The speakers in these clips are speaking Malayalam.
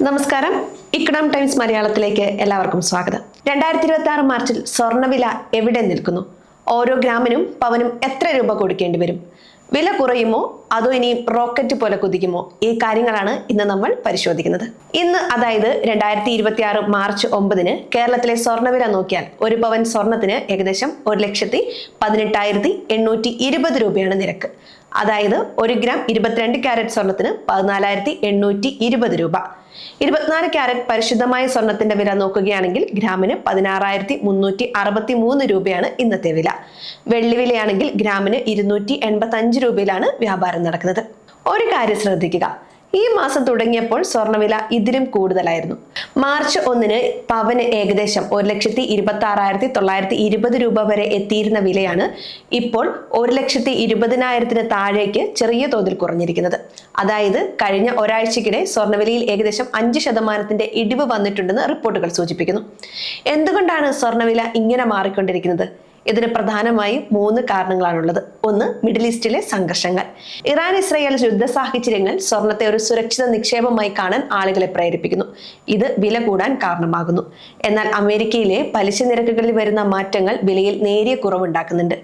നമസ്കാരം. ഇക്കണോം ടൈംസ് മലയാളത്തിലേക്ക് എല്ലാവർക്കും സ്വാഗതം. 2026 മാർച്ചിൽ സ്വർണ്ണവില എവിടെ നിൽക്കുന്നു? ഓരോ ഗ്രാമിനും പവനും എത്ര രൂപ കൊടുക്കേണ്ടി വരും? വില കുറയുമോ അതോ ഇനിയും റോക്കറ്റ് പോലെ കുതിക്കുമോ? ഈ കാര്യങ്ങളാണ് ഇന്ന് നമ്മൾ പരിശോധിക്കുന്നത്. ഇന്ന് അതായത് 2026 മാർച്ച് 9 കേരളത്തിലെ സ്വർണ്ണവില നോക്കിയാൽ ഒരു പവൻ സ്വർണത്തിന് ഏകദേശം 1,18,820 രൂപയാണ് നിരക്ക്. അതായത് 1 ഗ്രാം 22 ക്യാരറ്റ് സ്വർണത്തിന് 14,820 രൂപ. 24 ക്യാരറ്റ് പരിശുദ്ധമായ സ്വർണത്തിന്റെ വില നോക്കുകയാണെങ്കിൽ ഗ്രാമിന് 16,363 രൂപയാണ് ഇന്നത്തെ വില. വെള്ളിവിലയാണെങ്കിൽ ഗ്രാമിന് 285 രൂപയിലാണ് വ്യാപാരം നടക്കുന്നത്. ഒരു കാര്യം ശ്രദ്ധിക്കുക, ഈ മാസം തുടങ്ങിയപ്പോൾ സ്വർണ്ണവില ഇതിലും കൂടുതലായിരുന്നു. മാർച്ച് 1 പവന് ഏകദേശം 1,26,920 രൂപ വരെ എത്തിയിരുന്ന വിലയാണ് ഇപ്പോൾ 1,20,000 താഴേക്ക് ചെറിയ തോതിൽ കുറഞ്ഞിരിക്കുന്നത്. അതായത് കഴിഞ്ഞ ഒരാഴ്ചക്കിടെ സ്വർണ്ണവിലയിൽ ഏകദേശം 5% ഇടിവ് വന്നിട്ടുണ്ടെന്ന് റിപ്പോർട്ടുകൾ സൂചിപ്പിക്കുന്നു. എന്തുകൊണ്ടാണ് സ്വർണ്ണവില ഇങ്ങനെ മാറിക്കൊണ്ടിരിക്കുന്നത്? ഇതിന് പ്രധാനമായും 3 കാരണങ്ങളാണുള്ളത്. ഒന്ന്, മിഡിൽ ഈസ്റ്റിലെ സംഘർഷങ്ങൾ. ഇറാൻ ഇസ്രായേൽ യുദ്ധ സാഹചര്യങ്ങൾ സ്വർണത്തെ ഒരു സുരക്ഷിത നിക്ഷേപമായി കാണാൻ ആളുകളെ പ്രേരിപ്പിക്കുന്നു. ഇത് വില കൂടാൻ കാരണമാകുന്നു. എന്നാൽ അമേരിക്കയിലെ പലിശ നിരക്കുകളിൽ വരുന്ന മാറ്റങ്ങൾ വിലയിൽ നേരിയ കുറവുണ്ടാക്കുന്നുണ്ട്.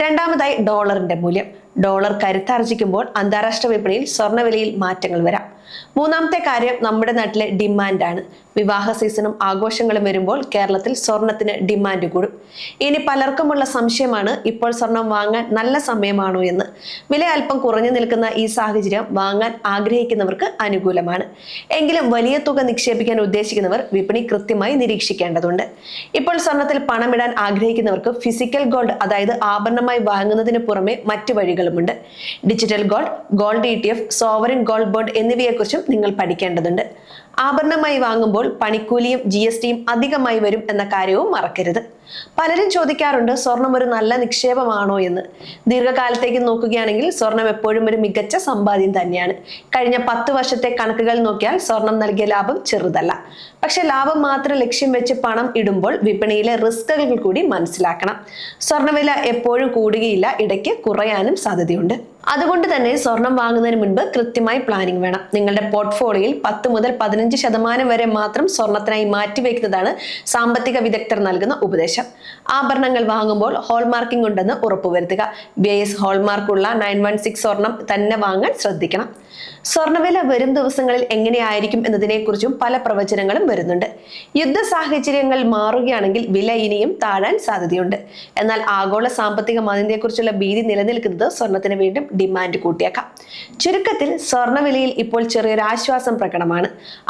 രണ്ടാമതായി, ഡോളറിന്റെ മൂല്യം. ഡോളർ കരുത്താർജിക്കുമ്പോൾ അന്താരാഷ്ട്ര വിപണിയിൽ സ്വർണ്ണവിലയിൽ മാറ്റങ്ങൾ വരാം. മൂന്നാമത്തെ കാര്യം നമ്മുടെ നാട്ടിലെ ഡിമാൻഡാണ്. വിവാഹ സീസണും ആഘോഷങ്ങളും വരുമ്പോൾ കേരളത്തിൽ സ്വർണത്തിന് ഡിമാൻഡ് കൂടും. ഇനി പലർക്കുമുള്ള സംശയമാണ്, ഇപ്പോൾ സ്വർണം വാങ്ങാൻ നല്ല സമയമാണോ എന്ന്. വില അല്പം കുറഞ്ഞു നിൽക്കുന്ന ഈ സാഹചര്യം വാങ്ങാൻ ആഗ്രഹിക്കുന്നവർക്ക് അനുകൂലമാണ്. എങ്കിലും വലിയ തുക നിക്ഷേപിക്കാൻ ഉദ്ദേശിക്കുന്നവർ വിപണി കൃത്യമായി നിരീക്ഷിക്കേണ്ടതുണ്ട്. ഇപ്പോൾ സ്വർണത്തിൽ പണമിടാൻ ആഗ്രഹിക്കുന്നവർക്ക് ഫിസിക്കൽ ഗോൾഡ്, അതായത് ആഭരണമായി വാങ്ങുന്നതിന് പുറമെ മറ്റു വഴികളുമുണ്ട്. Digital gold, gold ETF, sovereign gold bond എന്നിവയെക്കുറിച്ചും നിങ്ങൾ പഠിക്കേണ്ടതുണ്ട്. ആഭരണമായി വാങ്ങുമ്പോൾ പണിക്കൂലിയും GSTയും അധികമായി വരും എന്ന കാര്യവും മറക്കരുത്. പലരും ചോദിക്കാറുണ്ട്, സ്വർണം ഒരു നല്ല നിക്ഷേപമാണോ എന്ന്. ദീർഘകാലത്തേക്ക് നോക്കുകയാണെങ്കിൽ സ്വർണം എപ്പോഴും ഒരു മികച്ച സമ്പാദ്യം തന്നെയാണ്. കഴിഞ്ഞ 10 വർഷത്തെ കണക്കുകൾ നോക്കിയാൽ സ്വർണം നൽകിയ ലാഭം ചെറുതല്ല. പക്ഷെ ലാഭം മാത്രം ലക്ഷ്യം വെച്ച് പണം ഇടുമ്പോൾ വിപണിയിലെ റിസ്കുകൾ കൂടി മനസ്സിലാക്കണം. സ്വർണ്ണവില എപ്പോഴും കൂടുകയില്ല, ഇടയ്ക്ക് കുറയാനും സാധ്യതയുണ്ട്. അതുകൊണ്ട് തന്നെ സ്വർണം വാങ്ങുന്നതിന് മുൻപ് കൃത്യമായി പ്ലാനിംഗ് വേണം. നിങ്ങളുടെ പോർട്ട്ഫോളിയോയിൽ 10 മുതൽ 15% വരെ മാത്രം സ്വർണത്തിനായി മാറ്റിവെക്കുന്നതാണ് സാമ്പത്തിക വിദഗ്ധർ നൽകുന്ന ഉപദേശം. ആഭരണങ്ങൾ വാങ്ങുമ്പോൾ ഹോൾമാർക്കിംഗ് ഉണ്ടെന്ന് ഉറപ്പുവരുത്തുക. BIS ഹോൾമാർക്കുള്ള 916 സ്വർണം തന്നെ വാങ്ങാൻ ശ്രദ്ധിക്കണം. സ്വർണ്ണവില വരും ദിവസങ്ങളിൽ എങ്ങനെയായിരിക്കും എന്നതിനെക്കുറിച്ചും പല പ്രവചനങ്ങളും വരുന്നുണ്ട്. യുദ്ധ സാഹചര്യങ്ങൾ മാറുകയാണെങ്കിൽ വില ഇനിയും താഴാൻ സാധ്യതയുണ്ട്. എന്നാൽ ആഗോള സാമ്പത്തിക മാന്ദ്യത്തെക്കുറിച്ചുള്ള ഭീതി നിലനിൽക്കുന്നത് സ്വർണത്തിന് വീണ്ടും ഡിമാൻഡ് കൂട്ടിയേക്കാം. ചുരുക്കത്തിൽ സ്വർണ്ണവിലയിൽ ഇപ്പോൾ ചെറിയൊരു ആശ്വാസം പ്രകടമാണ്.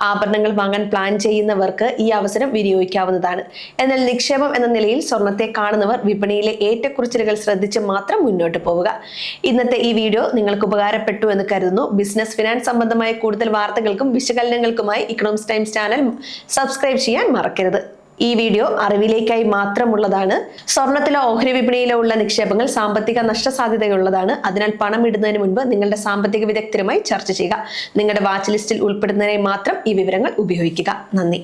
ആഭരണങ്ങൾ വാങ്ങാൻ പ്ലാൻ ചെയ്യുന്നവർക്ക് ഈ അവസരം വിനിയോഗിക്കാവുന്നതാണ്. എന്നാൽ നിക്ഷേപം എന്ന നിലയിൽ സ്വർണത്തെ കാണുന്നവർ വിപണിയിലെ ഏറ്റക്കുറച്ചിലുകൾ ശ്രദ്ധിച്ച് മാത്രം മുന്നോട്ട് പോവുക. ഇന്നത്തെ ഈ വീഡിയോ നിങ്ങൾക്ക് ഉപകാരപ്പെട്ടു എന്ന് കരുതുന്നു. ബിസിനസ്, ഫിനാൻസ് സംബന്ധമായ കൂടുതൽ വാർത്തകൾക്കും വിശകലനങ്ങൾക്കുമായി ഇക്കണോമിക്സ് ടൈംസ് ചാനൽ സബ്സ്ക്രൈബ് ചെയ്യാൻ മറക്കരുത്. ഈ വീഡിയോ അറിവിലേക്കായി മാത്രമുള്ളതാണ്. സ്വർണത്തിലോ ഓഹരി വിപണിയിലോ ഉള്ള നിക്ഷേപങ്ങൾ സാമ്പത്തിക നഷ്ടസാധ്യതയുള്ളതാണ്. അതിനാൽ പണം ഇടുന്നതിന് മുൻപ് നിങ്ങളുടെ സാമ്പത്തിക വിദഗ്ധരുമായി ചർച്ച ചെയ്യുക. നിങ്ങളുടെ വാച്ച് ലിസ്റ്റിൽ ഉൾപ്പെടുന്നതിനായി മാത്രം ഈ വിവരങ്ങൾ ഉപയോഗിക്കുക. നന്ദി.